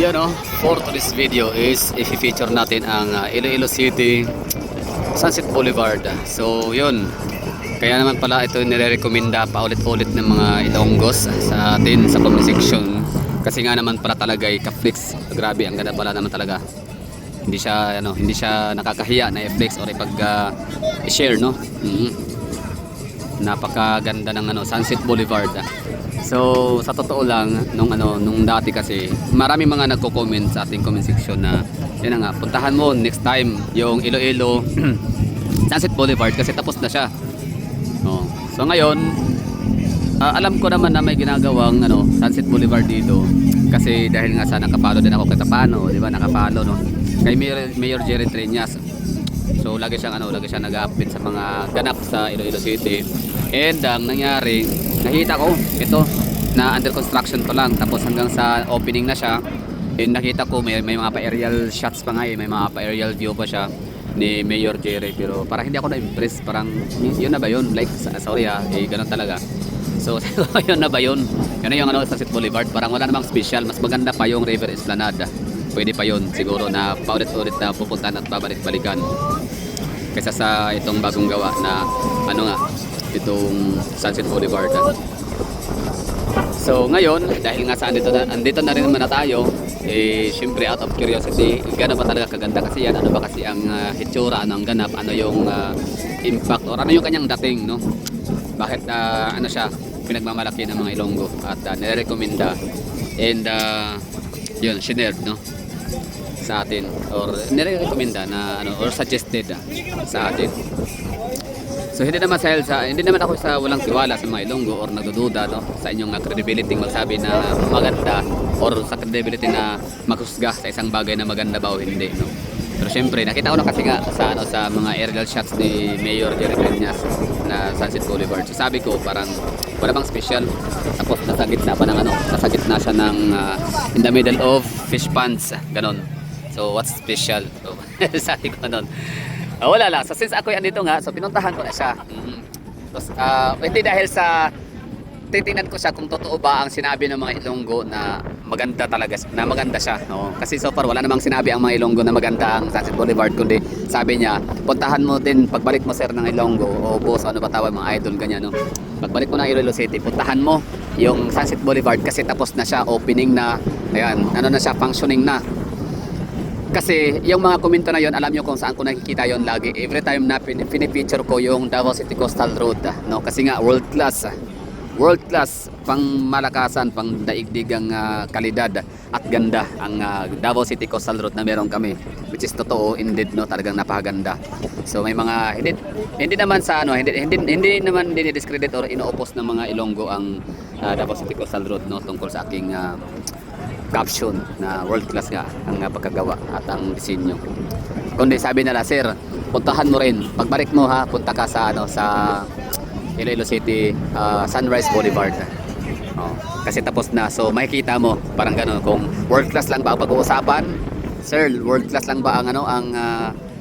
Yan o, for today's video is i-feature natin ang Iloilo City Sunset Boulevard. So yun, kaya naman pala ito nire-recommenda paulit-ulit ng mga Ilonggos sa atin sa comment section. Kasi nga naman pala talaga ay ka-flex. Grabe, ang ganda pala naman talaga. Hindi siya nakakahiya na i-flex or i-share, no? Napakaganda ng Sunset Boulevard. So sa totoo lang nung dati kasi marami mga nagko-comment sa ating comment section na yan nga, puntahan mo next time yung Iloilo Sunset Boulevard kasi tapos na siya. So ngayon alam ko naman na may ginagawang Sunset Boulevard dito kasi dahil nga sa nakapalo din ako kay Tapano, di ba? Nakapalo kay Mayor Jerry Triñas. So lagi siyang nag-update sa mga ganap sa Iloilo City. And ang nangyari, nakita ko ito na under construction pa lang, tapos hanggang sa opening na siya. And nakita ko may mga pa-aerial shots pa nga, may mga pa-aerial view pa siya ni Mayor Jerry, pero parang hindi ako na-impress. Parang yun na ba yun? Like sorry ganun talaga. So yun na ba yun? Yun yung Sunset Boulevard, parang wala namang special. Mas maganda pa yung River Esplanade. Pwede pa yun siguro na paulit-ulit na pupuntahan at babalik-balikan kaysa sa itong bagong gawa na itong Sunset Boulevard. So ngayon, dahil nga andito na rin naman na tayo, syempre out of curiosity, gano'n ba talaga kaganda kasi yan? Ano ba kasi ang hitsura, ang ganap, ano yung impact or ano yung kanyang dating, no? Bakit siya pinagmamalaki ng mga Ilonggo at nire-recommenda and yun, shinerd, no? Sa atin or nire-recommenda na or suggested sa atin. So hindi naman ako sa walang tiwala sa mga Ilonggo or nagdududa sa inyong credibility magsabi na maganda or sa credibility na maghusga sa isang bagay na maganda ba o hindi, no? Pero syempre nakita ko na kasi nga sa mga aerial shots ni Mayor Jerry Triñas na Sunset Boulevard. So sabi ko parang wala bang special, tapos nasa gitna pa ng nasa gitna siya ng in the middle of fish ponds, ganon. So what's special? So, sabi ko nun. Wala lang. So since ako andito nga, so pinuntahan ko na siya. Tapos hindi dahil sa titingnan ko siya kung totoo ba ang sinabi ng mga Ilonggo na maganda talaga, na maganda siya, no? Kasi so far wala namang sinabi ang mga Ilonggo na maganda ang Sunset Boulevard, kundi sabi niya, puntahan mo din pagbalik mo sir ng Ilonggo o boss, ano ba tawag mga idol ganyan, no? Pagbalik mo ng Iloilo City, puntahan mo yung Sunset Boulevard kasi tapos na siya, opening na, ayan, na siya, functioning na. Kasi yung mga komento na yon, alam nyo kung saan ko nakikita yon lagi. Every time na pinipicture ko yung Davao City Coastal Road, no? Kasi nga world class, pang malakasan, pang daigdigang kalidad at ganda ang Davao City Coastal Road na meron kami, which is totoo indeed, no? Talagang napakaganda. So may mga hindi naman sa hindi naman dinidiscredit or ino-oppose ng mga Ilonggo ang Davao City Coastal Road, no? Tungkol sa aking caption na world class nga ang pagkagawa at ang disenyo. Kundi sabi nila, sir, puntahan mo rin, pagbalik mo punta ka sa Iloilo City Sunrise Boulevard. Kasi tapos na, so makikita mo parang gano'n, kung world class lang ba ang pag-uusapan, sir, world class lang ba ang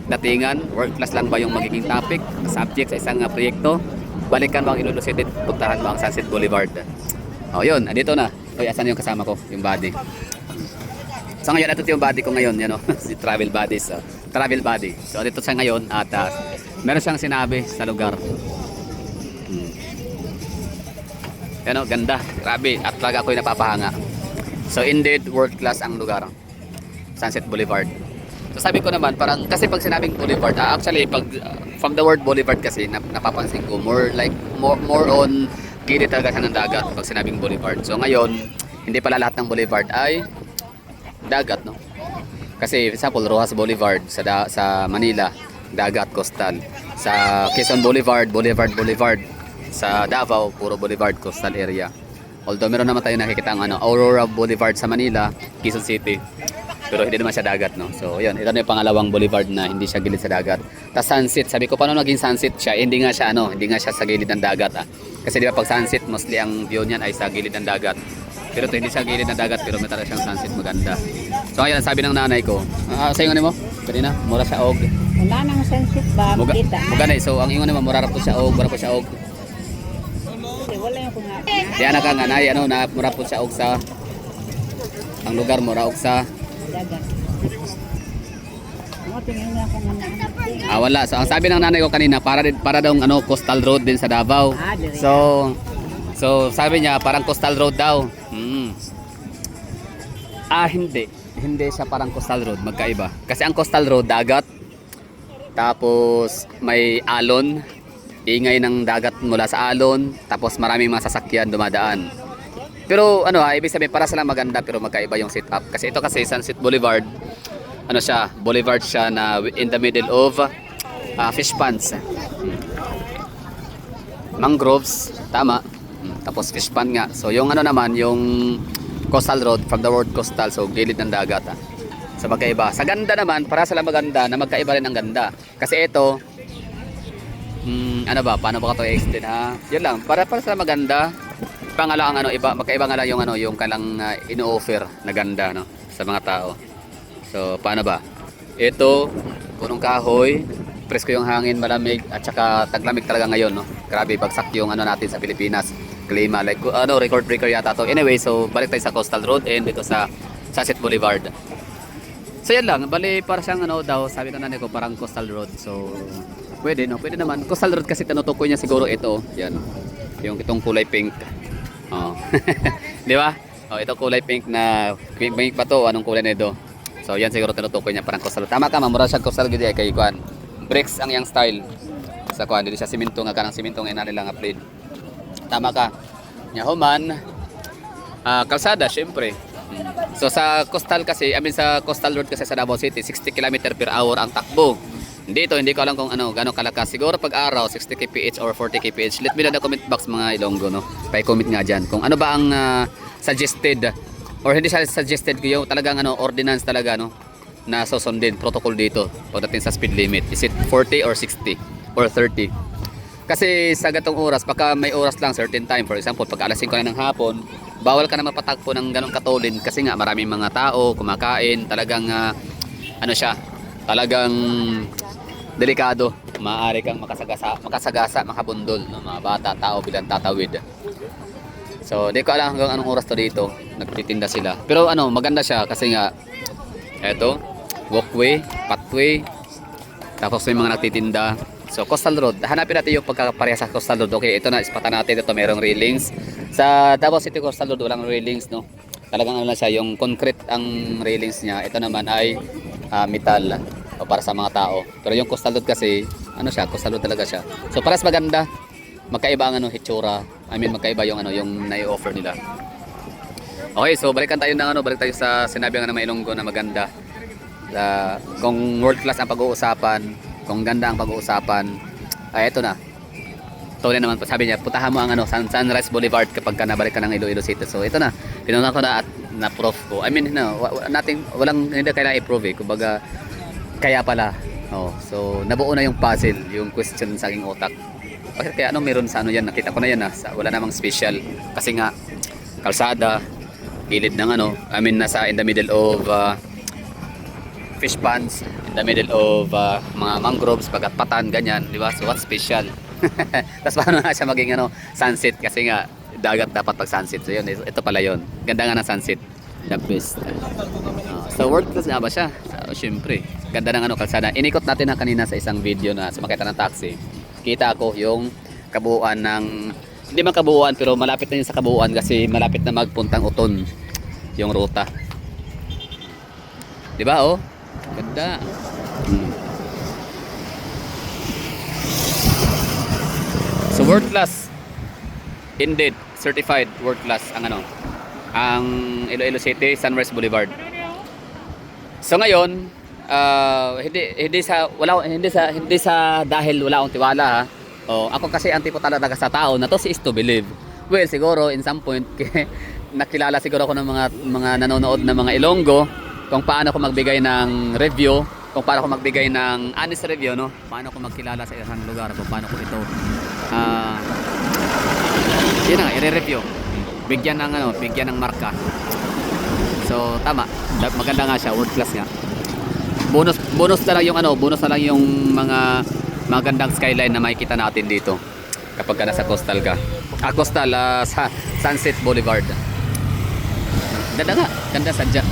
datingan, world class lang ba yung magiging topic, subject sa isang proyekto, balikan mo ang Iloilo City, puntahan mo ang Sunset Boulevard. Yun, andito na. Asan yung kasama ko, yung body. So ngayon, ito yung body ko ngayon, si travel body. So dito siya ngayon at meron siyang sinabi sa lugar. Ganda, grabe, at talaga ako'y napapahanga. So indeed, world class ang lugar, Sunset Boulevard. So sabi ko naman, parang kasi pag sinabing boulevard, actually pag from the word boulevard kasi napapansin ko more on gilid talaga siya ng dagat pag sinabing boulevard. So ngayon, hindi pala lahat ng boulevard ay dagat, no? Kasi for example, Rojas Boulevard sa Manila, dagat, coastal. Sa Quezon Boulevard. Sa Davao, puro boulevard, coastal area. Although meron naman tayo nakikita ang Aurora Boulevard sa Manila, Quezon City. Pero hindi naman siya dagat, no? So yun, ito na yung pangalawang boulevard na hindi siya gilid sa dagat. Tapos sunset, sabi ko paano naging sunset siya? Hindi nga siya sa gilid ng dagat, Kasi di ba pag sunset, mostly ang view niyan ay sa gilid ng dagat. Pero ito hindi sa gilid ng dagat, pero may talaga siyang sunset, maganda. So ngayon, sabi ng nanay ko, sa ingon mo? Kanina, mura siya og. Wala nang sunset ba? Kita. Mugana, so ang ingon naman, mura po siya og, Wala yung kung nga. Di anak ka nga nay, na mura po siya og sa ang lugar mo raog sa Dagat. Mo tingin nga kung ano. wala. So ang sabi ng nanay ko kanina para daw ano coastal road din sa Davao. Dire. So sabi niya parang coastal road daw. Hindi. Hindi siya parang coastal road, magkaiba. Kasi ang coastal road dagat. Tapos may alon, ingay ng dagat mula sa alon, tapos maraming mga sasakyan dumadaan. Pero ano ibig sabihin para sila maganda pero magkaiba yung setup. Kasi ito kasi Sunset Boulevard, ano siya, boulevard siya na in the middle of fish ponds. Mangroves, tama. Tapos fish pond nga. So yung ano naman, yung coastal road, from the word coastal, so gilid ng dagat. So magkaiba. Sa ganda naman, para sila maganda na magkaiba rin ang ganda. Kasi ito, ano ba, paano ba ito i-explain ha? Yun lang, para sila maganda. Pangala ang ano, iba, magkaiba nga lang yung ano, yung kalang ino-offer na ganda no, sa mga tao. So paano ba? Ito, punong kahoy, presko yung hangin, malamig at saka taglamig talaga ngayon no. Grabe bagsak yung ano natin sa Pilipinas. Klima like ano, record breaker yata to. Anyway, so balik tayo sa Coastal Road and dito sa Sunset Boulevard. So yan lang, bali para siyang ano daw, sabi ng nanay ko parang Coastal Road. So pwede no, pwede naman. Coastal Road kasi tinutukoy niya siguro ito, yan. Yung itong kulay pink. Oh. Di ba? Oh, ito kulay pink na pink pa to, anong kulay nito? So yan siguro tinutukoy niya parang Coastal Road. Tama ka, mura siya Coastal Road kay kuan. Bricks ang yang style. Sa kuan, dili siya simento nga kanang simento nga inani lang upload. Tama ka. Nya human kalsada syempre. So sa coastal kasi, sa Coastal Road kasi sa Davao City, 60 km per hour ang takbo. Dito hindi ko alam kung ano gaano kalakas. Siguro pag araw 60 kph or 40 kph. Let me know in the comment box mga Ilonggo no. Pa-comment nga diyan kung ano ba ang suggested or hindi siya suggested ko yung talagang ano ordinance talaga no na susundin protocol dito pagdating sa speed limit. Is it 40 or 60 or 30? Kasi sa gatong oras, baka may oras lang certain time. For example, pag alas 5 na ng hapon, bawal ka na mapatagpo ng ganong katulin kasi nga maraming mga tao kumakain, talagang ano siya, talagang delikado. Maaari kang makasagasa, makabundol no? Mga bata, tao bilang tatawid. So, di ko alam hanggang anong oras to dito. Nagtitinda sila. Pero ano, maganda siya kasi nga eto, walkway, pathway, tapos may mga nagtitinda. So Coastal Road, hanapin natin yung pagkakapareha sa Coastal Road. Okay, ito na, ispatan natin ito, merong railings. Sa Davao City Coastal Road, walang railings, no? Talagang ano lang siya, yung concrete ang railings niya. Ito naman ay metal o para sa mga tao. Pero yung Coastal Road kasi, ano siya, Coastal Road talaga siya. So paras maganda, magkaiba ang ano, hitsura. Magkaiba yung ano, yung nai-offer nila. Okay, so balik tayo sa sinabi ng mga Ilonggo na maganda. Kung world class ang pag-uusapan, kung ganda ang pag-uusapan, ay eto na. Tuloy naman po, sabi niya, puntahan mo ang ano, Sunrise Boulevard kapag ka nabalik ka ng Iloilo City. So ito na, pinuna ko na at na-proof ko. Walang hindi kailangan i-prove eh. Kumbaga, kaya pala. Oh, so nabuo na yung puzzle, yung question sa aking utak. Bakit kaya ano meron sa ano yan? Nakita ko na yan wala namang special. Kasi nga, kalsada, gilid ng ano, nasa in the middle of fish ponds, in the middle of mga mangroves, pagat-patan, ganyan, di ba? So what's special? Tapos paano nga siya maging ano, sunset kasi nga dagat dapat pag sunset. So yun, ito pala yun. Ganda nga ng sunset. The best. So world class nga ba siya? So, syempre, ganda ng ano, kalsada. Inikot natin na kanina sa isang video na sumakay ng taxi. Kita ko yung kabuuan ng, hindi man kabuuan pero malapit na yun sa kabuuan kasi malapit na magpuntang Uton yung ruta. Di ba oh? Ganda. So world class. Indeed, certified world class ang ano, ang Iloilo City Sunrise Boulevard. So ngayon, hindi sa dahil wala akong tiwala ha. Oh, ako kasi ang tipo talaga sa tao na to is to believe. Well, siguro in some point nakilala siguro ako ng mga nanonood na mga Ilonggo kung paano ako magbigay ng review, kung paano ako magbigay ng honest review, no? Paano ako magkilala sa isang lugar, kung paano ko ito yun na, i-review. Bigyan ng marka. So, tama. Maganda nga siya, world class nga. Bonus na lang yung mga magandang skyline na makikita natin dito kapag ka nasa coastal ka. Sa Sunset Boulevard. Ganda nga, ganda sadya.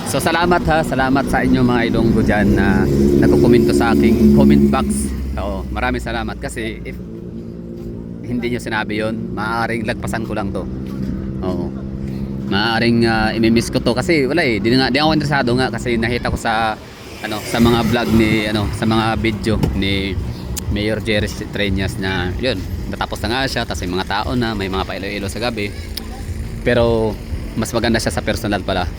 So salamat ha, salamat sa inyo mga Ilonggo dyan na nagkukomento sa aking comment box. Oo, maraming salamat kasi if hindi nyo sinabi yon, maaaring lagpasan ko lang to. Oo, maaaring imimiss ko to kasi wala eh, di ako interesado nga kasi nakita ko sa sa mga vlog ni sa mga video ni Mayor Jerry Treñas na yun, natapos na nga siya, tapos may mga tao na, may mga pa-ilo-ilo sa gabi. Pero mas maganda siya sa personal pala.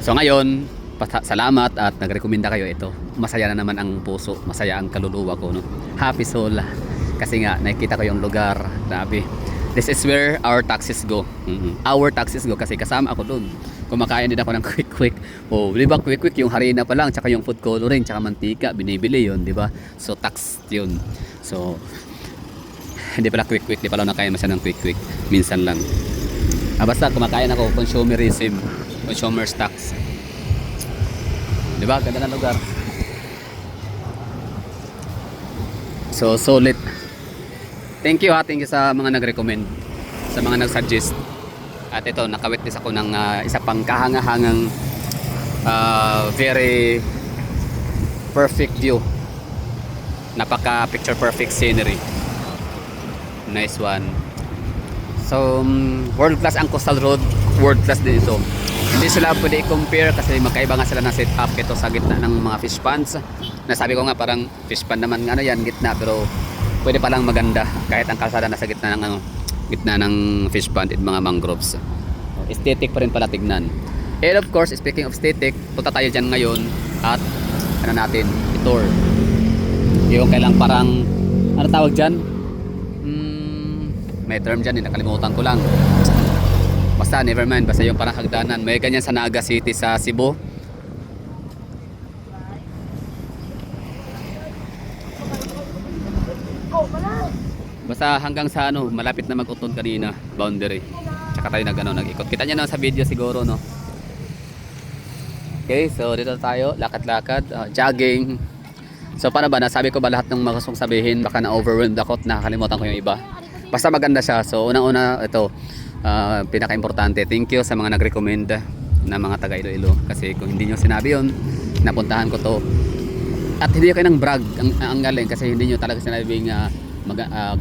So ngayon, salamat at nagrekomenda kayo ito. Masaya na naman ang puso, masaya ang kaluluwa ko, no. Happy soul. Kasi nga nakikita ko yung lugar. Grabe. This is where our taxes go. Our taxes go kasi kasama ako doon. Kumakain din ako ng quick. Oh, di ba quick yung harina pa lang, tsaka yung food coloring, tsaka mantika, binibili yon, di ba? So tax yun. So hindi pala quick, di pala nakain masya ng quick. Minsan lang. Basta kumakain ako, consumerism. Consumer's tax. Diba? Ganda na lugar. So, solid. Thank you sa mga nag-recommend. Sa mga nag-suggest. At ito, nakawitness ako ng isa pang kahangahangang very perfect view. Napaka picture perfect scenery. Nice one. So, world class ang Coastal Road. World class din ito. Hindi sila pwede i-compare kasi magkaiba nga sila ng setup ito sa gitna ng mga fish ponds. Nasabi ko nga parang fish pond naman nga yan, gitna, pero pwede palang maganda kahit ang kalsada nasa gitna ng gitna ng fish pond at mga mangroves. Aesthetic pa rin pala tignan. And of course, speaking of aesthetic, punta tayo dyan ngayon at natin, i-tour. Yung kailang parang tawag dyan? May term dyan, nakalimutan ko lang. Basta never mind, basta yung parang hagdanan. May ganyan sa Naga City sa Cebu. Basta hanggang sa malapit na mag-uton kanina, boundary. Tsaka tayo nag-ikot. Kita niyo na sa video siguro, no. Okay, so dito tayo, lakad-lakad, jogging. So paano ba, nasabi ko ba lahat ng mga gustong sabihin? Baka na-overwhelmed ako at nakakalimutan ko yung iba. Basta maganda siya. So unang-una ito, pinaka-importante, thank you sa mga nag-recommend na mga taga Iloilo kasi kung hindi nyo sinabi yun, napuntahan ko to at hindi kayo ng brag ang galing kasi hindi nyo talaga sinabing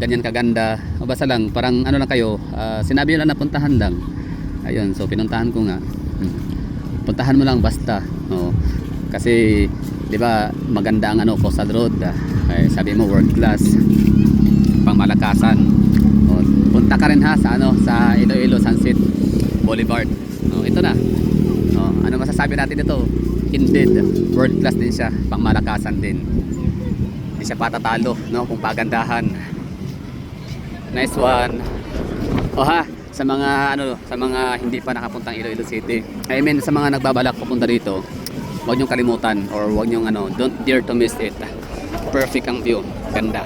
ganyan kaganda o basta lang parang lang kayo, sinabi nyo lang napuntahan lang. Ayun, so pinuntahan ko nga. Puntahan mo lang basta, kasi di ba maganda ang Coastal Road, sabi mo world class, pangmalakasan. Punta ka rin ha sa sa Iloilo Sunset Boulevard. Ito na. Ano masasabi natin dito? Indeed, world class din siya, pangmalakasan din. Hindi siya patatalo, kung pagandahan. Nice one. Sa mga sa mga hindi pa nakapuntang Iloilo City. I mean sa mga nagbabalak pupunta dito, huwag niyong kalimutan or huwag niyong don't dare to miss it. Perfect ang view, ganda.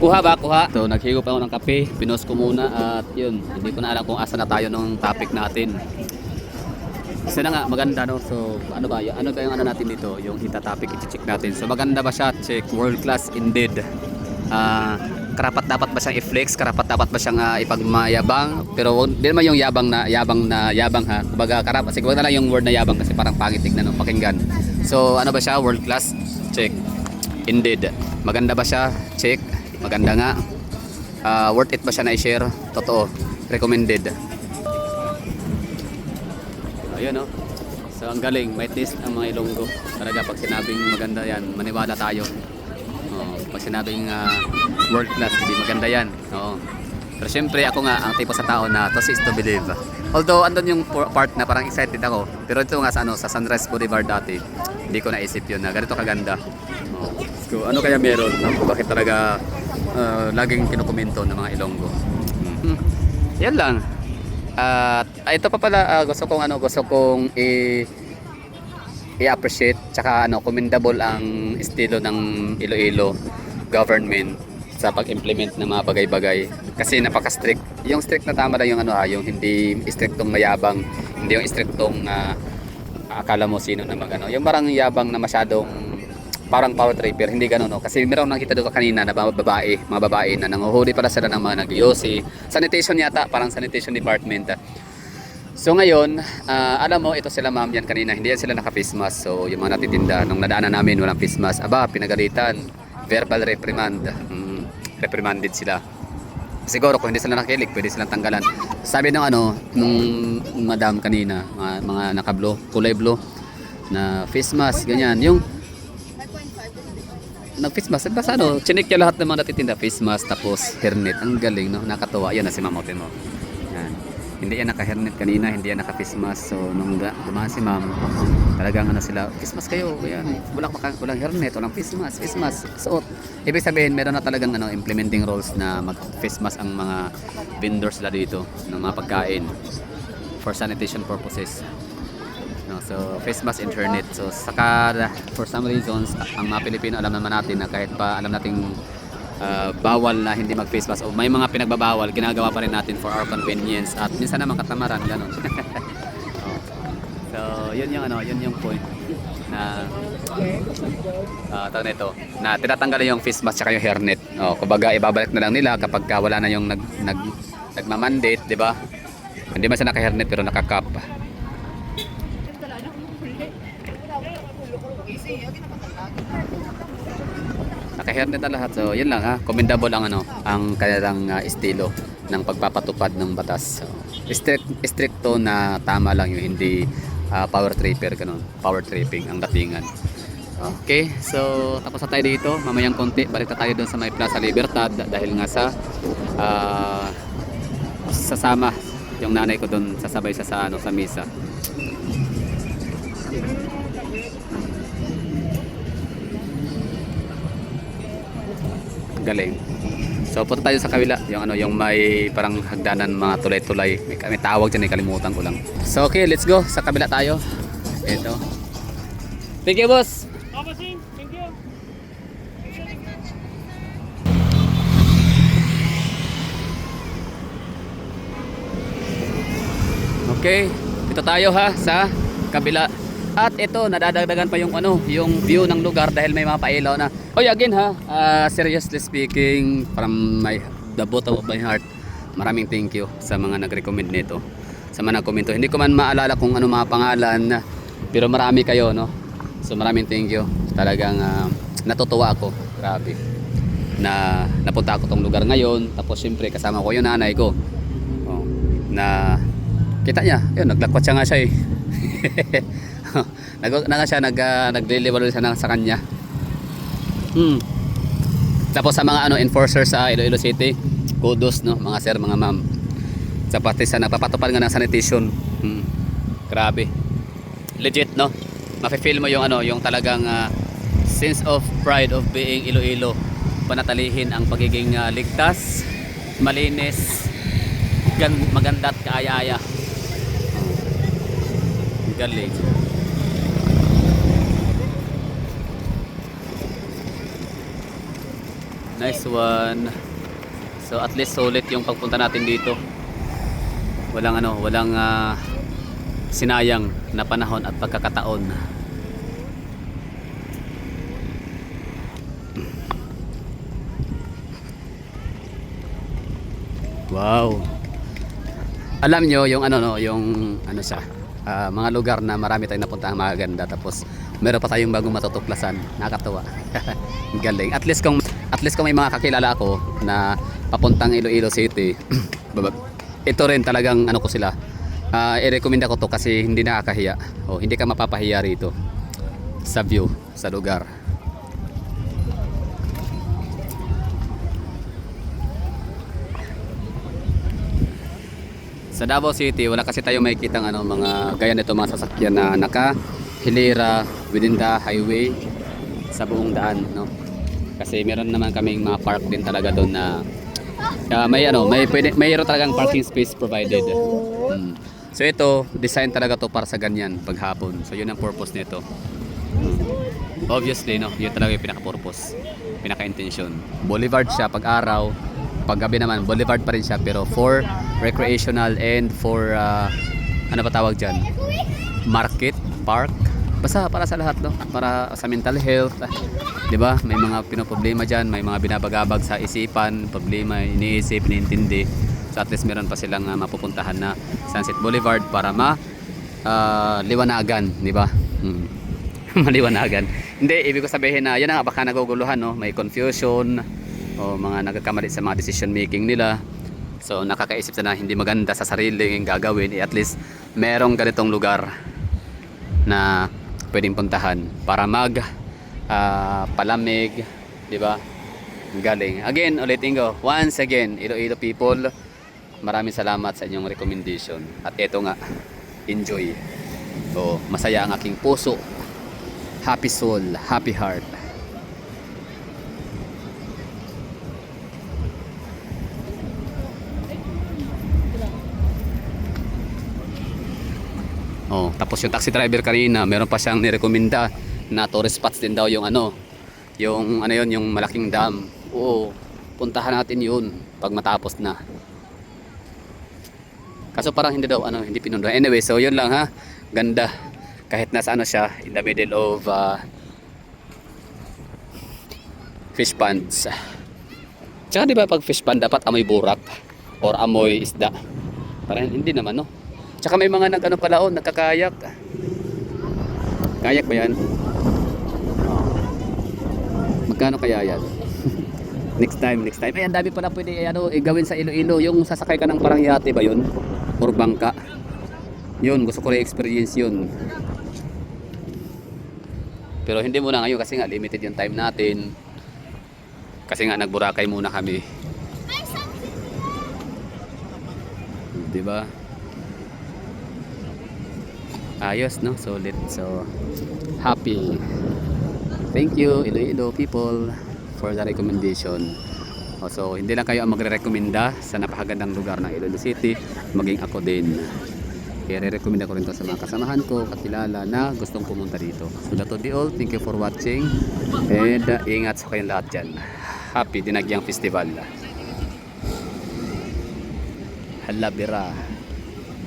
Kuha. So, naghigo pa ako ng kape, pinos ko muna at yun, hindi ko na alam kung asa na tayo nung topic natin. Isa na nga, maganda So, ano ba yung natin dito, yung hita topic, i-check natin. So, maganda ba siya? Check, world class indeed. Karapat dapat ba siyang i-flex? Karapat dapat ba siyang ipagmayabang? Pero hindi naman yung yabang ha. Kumbaga, siguro na lang yung word na yabang kasi parang pangit tignan, pakinggan. So, ano ba siya? World class? Check. Indeed. Maganda ba siya? Check. Maganda nga. Worth it ba siya na i-share? Totoo. Recommended. Ayun So ang galing. May taste ang mga Ilonggo. Talaga pag sinabing maganda yan, maniwala tayo. Pag sinabing world class, hindi maganda yan. Pero syempre ako nga, ang tipo sa tao na to is to believe. Although andun yung part na parang excited ako. Pero ito nga sa Sunrise Boulevard dati, hindi ko naisip yun na ganito kaganda. So ano kaya meron? Bakit talaga laging kinukomento ng mga Ilonggo? Yan lang. At ito pa pala gusto kong i-appreciate tsaka commendable ang estilo ng Iloilo government sa pag-implement ng mga bagay-bagay kasi napaka-strict. Yung strict na tama lang yung yung hindi strictong mayabang, hindi yung strictong akala mo sino na yung parang yabang na masyadong parang power tripper, hindi gano'n, no? Kasi meron nakita doon kanina na mga babae na nanguhuli pala sila ng mga nag-yosi. Sanitation yata, parang sanitation department. So ngayon, alam mo, ito sila ma'am yan kanina, hindi yan sila naka-face mask. So yung mga natitinda, nung nadaanan namin walang face mask, aba, pinagalitan, verbal reprimand, reprimanded sila. Siguro kung hindi sila nakilig, pwede silang tanggalan. Sabi ng nung madam kanina, mga naka-blue, kulay blue, na face mask, ganyan. Yung nag-face mask, basta chinik niya lahat ng mga natitinda, face mask, tapos hairnet. Ang galing, no? Nakatawa. Yan na si Ma'am Otin mo. Yan. Hindi yan naka-hairnet kanina, hindi yan naka-face mask. So, nung dumaan si Ma'am, talagang sila, face mask kayo. Yan. Walang hairnet, walang face mask. Suot. Ibig sabihin, meron na talagang implementing rules na mag-face mask ang mga vendors nila dito ng mga pagkain for sanitation purposes. No, so face mask internet. So saka for some reasons ang mga Pilipino alam naman natin na kahit pa alam nating bawal na hindi mag face mask o may mga pinagbabawal, ginagawa pa rin natin for our convenience at minsan naman katamaran ganun. So yun yung point na tawag nito na tinatanggal yung face mask at yung hairnet. Kumbaga ibabalik na lang nila kapag wala na yung nagmamandate, di ba? Hindi man siya naka-hairnet pero naka-cap. Naka-hairnet na lahat. So, yun lang ha. Commendable ang ang kanilang estilo ng pagpapatupad ng batas. So, stricto na tama lang yung hindi power tripper ganun. Power tripping ang datingan. Okay, so tapos na tayo dito. Mamayang konti, balik na tayo doon sa may Plaza Libertad dahil nga sa sasama yung nanay ko doon, sasabay sa misa. Galing. So punta tayo sa kabila, yung may parang hagdanan, mga tulay-tulay. May tawag diyan, kalimutan ko lang. So okay, let's go sa kabila tayo. Ito. Thank you, boss. Thank you. Okay, dito tayo ha sa kabila. At ito, nadadagdagan pa yung yung view ng lugar dahil may mga pailaw na. Oy, again ha, seriously speaking, from the bottom of my heart, maraming thank you sa mga nag-recommend nito. Sa mga nag-komento. Hindi ko man maalala kung ano mga pangalan, pero marami kayo, no? So maraming thank you. Talagang natutuwa ako. Grabe. Na napunta ako tong lugar ngayon, tapos syempre kasama ko yung nanay ko. Oh, na kita niya, yun, naglakwat siya nga siya eh. Nag-deliver siya sa kanya. Tapos sa mga enforcer sa Iloilo City, kudos, no, mga sir, mga ma'am. Sa pati sa nagpapatupad nga ng sanitation. Grabe. Legit, no? Mafe-feel mo yung yung talagang sense of pride of being Iloilo. Panatalihin ang pagiging ligtas, malinis, maganda at kaaya-aya. Galing. Nice one. So at least solid yung pagpunta natin dito. Walang sinayang na panahon at pagkakataon. Wow. Alam nyo yung siya, mga lugar na marami tayong napuntahan magaganda, tapos meron pa tayong bagong matutuklasan. Nakakatuwa. Galing. At least kung may mga kakilala ako na papuntang Iloilo City, ito rin talagang ko sila. I-recommend ko to kasi hindi nakakahiya. O hindi ka mapapahiya rito sa view, sa lugar. Sa Davao City, wala kasi tayo makikita mga gaya nito, mga sasakyan na nakahilera within the highway sa buong daan, no? Kasi meron naman kaming mga park din talaga doon na mayroon talagang parking space provided. So ito, design talaga to para sa ganyan paghapon. So yun ang purpose nito. Obviously, no, yun talaga yung pinaka-purpose, pinaka-intention. Boulevard siya pag araw, pag gabi naman boulevard pa rin siya, pero for recreational and for ano ba tawag dyan, market, park, Basta para sa lahat, no? Para sa mental health, 'di ba? May mga pinoproblema diyan, may mga binabagabag sa isipan, problema iniisip, iniintindi. So at least meron pa silang mapupuntahan na Sunset Boulevard para liwanagan, 'di ba? Maliwanagan. Hindi, ibig ko sabihin na yan na nga, baka naguguluhan, no? May confusion o mga nagkakamali sa mga decision making nila. So nakakaisip na hindi maganda sa sarili yung gagawin, at least merong ganitong lugar na pwedeng puntahan para palamig, di ba? Galing. Again, ulitin ko. Once again, Iloilo people, maraming salamat sa inyong recommendation. At eto nga, enjoy. So, masaya ang aking puso. Happy soul, happy heart. Oh, tapos yung taxi driver kanina, meron pa siyang nirekomenda na tourist spots din daw yung yung yung malaking dam. Oo, puntahan natin yun pag matapos na. Kaso parang hindi daw hindi pinunduhan. Anyway, so yun lang ha. Ganda. Kahit nasa siya, in the middle of fish ponds. Tsaka di ba pag fish pond dapat amoy burak or amoy isda? Parang hindi naman, no? Tsaka may mga nagkakayak. Kayak ba yan? Magkano kaya yan? next time. Ay, ang dami pala pwede gawin sa Iloilo. Yung sasakay ka ng parang yate ba yun? Or bangka. Yun, gusto ko rin-experience yun. Pero hindi muna ngayon kasi nga limited yung time natin. Kasi nga nagburakay muna kami. Diba? Ayos, no? Solid. So, happy. Thank you, Iloilo people, for the recommendation. So, hindi lang kayo ang magre-recommenda sa napakagandang lugar ng Iloilo City, maging ako din. Kaya re-recommenda ko rin to sa mga kasamahan ko, kakilala na gustong pumunta dito. So, that will be all. Thank you for watching. And ingat sa kayong lahat dyan. Happy Dinagyang Festival. Halabira.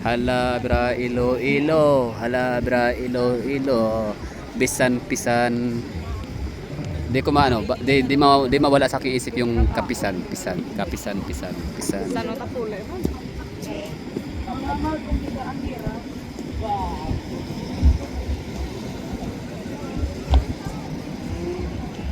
Halabra Iloilo, halabra Iloilo, bisan pisan. Di ko di mawala sa aking isip yung kapisan. Sana tapule mo.